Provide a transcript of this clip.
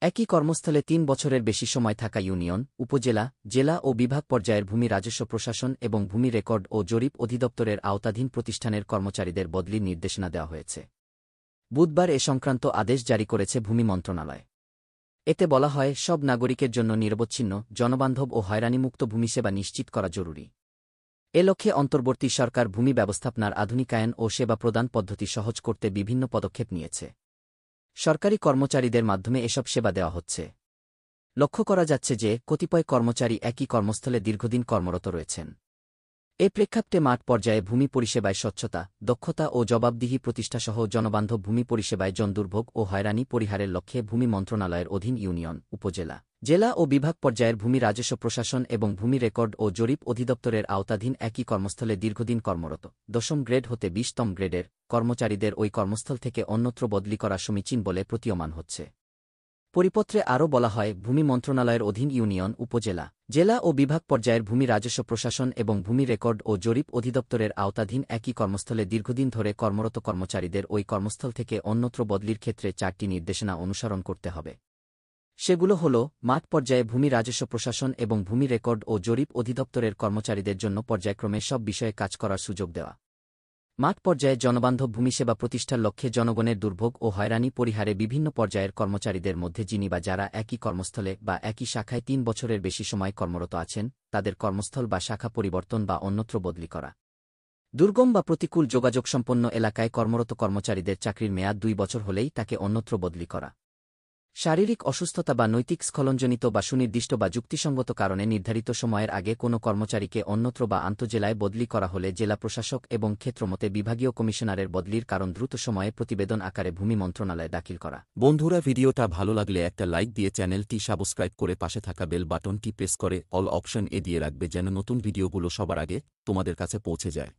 একই কর্মস্থলে ৩ বছরের বেশি সময় থাকা ইউনিয়ন, উপজেলা, জেলা ও বিভাগ পর্যায়ের ভূমি রাজস্ব প্রশাসন এবং ভূমি রেকর্ড ও জরিপ অধিদপ্তরের আওতাধীন প্রতিষ্ঠানের কর্মচারীদের বদলির নির্দেশনা দেওয়া হয়েছে। বুধবার এ সংক্রান্ত আদেশ জারি করেছে ভূমি মন্ত্রণালয়। এতে বলা হয়, সব নাগরিকের জন্য নিরবচ্ছিন্ন, জনবান্ধব ও হয়রানিমুক্ত ভূমিসেবা নিশ্চিত করা জরুরি। এ লক্ষ্যে অন্তর্বর্তী সরকার ভূমি ব্যবস্থাপনার আধুনিকায়ন ও সেবা প্রদান পদ্ধতি সহজ করতে বিভিন্ন পদক্ষেপ নিয়েছে। সরকারি কর্মচারীদের মাধ্যমে এসব সেবা দেওয়া হচ্ছে। লক্ষ্য করা যাচ্ছে যে, কতিপয় কর্মচারী একই কর্মস্থলে দীর্ঘদিন কর্মরত রয়েছেন। এ প্রেক্ষাপটে মাঠ পর্যায়ে ভূমি পরিষেবায় স্বচ্ছতা, দক্ষতা ও জবাবদিহি প্রতিষ্ঠাসহ জনবান্ধব ভূমি পরিষেবায় জনদুর্ভোগ ও হয়রানি পরিহারের লক্ষ্যে ভূমি মন্ত্রণালয়ের অধীন ইউনিয়ন, উপজেলা, জেলা ও বিভাগ পর্যায়ের ভূমি রাজস্ব প্রশাসন এবং ভূমি রেকর্ড ও জরিপ অধিদপ্তরের আওতাধীন একই কর্মস্থলে দীর্ঘদিন কর্মরত ১০ম গ্রেড হতে ২০তম গ্রেডের কর্মচারীদের ওই কর্মস্থল থেকে অন্যত্র বদলি করা সমীচীন বলে প্রতীয়মান হচ্ছে। পরিপত্রে আরও বলা হয়, ভূমি মন্ত্রণালয়ের অধীন ইউনিয়ন, উপজেলা, জেলা ও বিভাগ পর্যায়ের ভূমি রাজস্ব প্রশাসন এবং ভূমি রেকর্ড ও জরিপ অধিদপ্তরের আওতাধীন একই কর্মস্থলে দীর্ঘদিন ধরে কর্মরত কর্মচারীদের ওই কর্মস্থল থেকে অন্যত্র বদলির ক্ষেত্রে ৪টি নির্দেশনা অনুসরণ করতে হবে। সেগুলো হল, মাঠ পর্যায়ে ভূমি রাজস্ব প্রশাসন এবং ভূমি রেকর্ড ও জরিপ অধিদপ্তরের কর্মচারীদের জন্য পর্যায়ক্রমে সব বিষয়ে কাজ করার সুযোগ দেওয়া। মাঠ পর্যায়ে জনবান্ধব ভূমিসেবা প্রতিষ্ঠার লক্ষ্যে জনগণের দুর্ভোগ ও হয়রানি পরিহারে বিভিন্ন পর্যায়ের কর্মচারীদের মধ্যে যিনি বা যারা একই কর্মস্থলে বা একই শাখায় ৩ বছরের বেশি সময় কর্মরত আছেন, তাদের কর্মস্থল বা শাখা পরিবর্তন বা অন্যত্র বদলি করা। দুর্গম বা প্রতিকূল যোগাযোগসম্পন্ন এলাকায় কর্মরত কর্মচারীদের চাকরির মেয়াদ ২ বছর হলেই তাকে অন্যত্র বদলি করা। শারীরিক অসুস্থতা বা নৈতিক স্খলনজনিত বা সুনির্দিষ্ট বা যুক্তিসঙ্গত কারণে নির্ধারিত সময়ের আগে কোনো কর্মচারীকে অন্যত্র বা আন্তঃজেলায় বদলি করা হলে জেলা প্রশাসক এবং ক্ষেত্রমতে বিভাগীয় কমিশনারের বদলির কারণ দ্রুত সময়ে প্রতিবেদন আকারে ভূমি মন্ত্রণালয়ে দাখিল করা। বন্ধুরা, ভিডিওটা ভালো লাগলে একটা লাইক দিয়ে চ্যানেলটি সাবস্ক্রাইব করে পাশে থাকা বেল বাটনটি প্রেস করে অল অপশন দিয়ে রাখবে, যেন নতুন ভিডিওগুলো সবার আগে তোমাদের কাছে পৌঁছে যায়।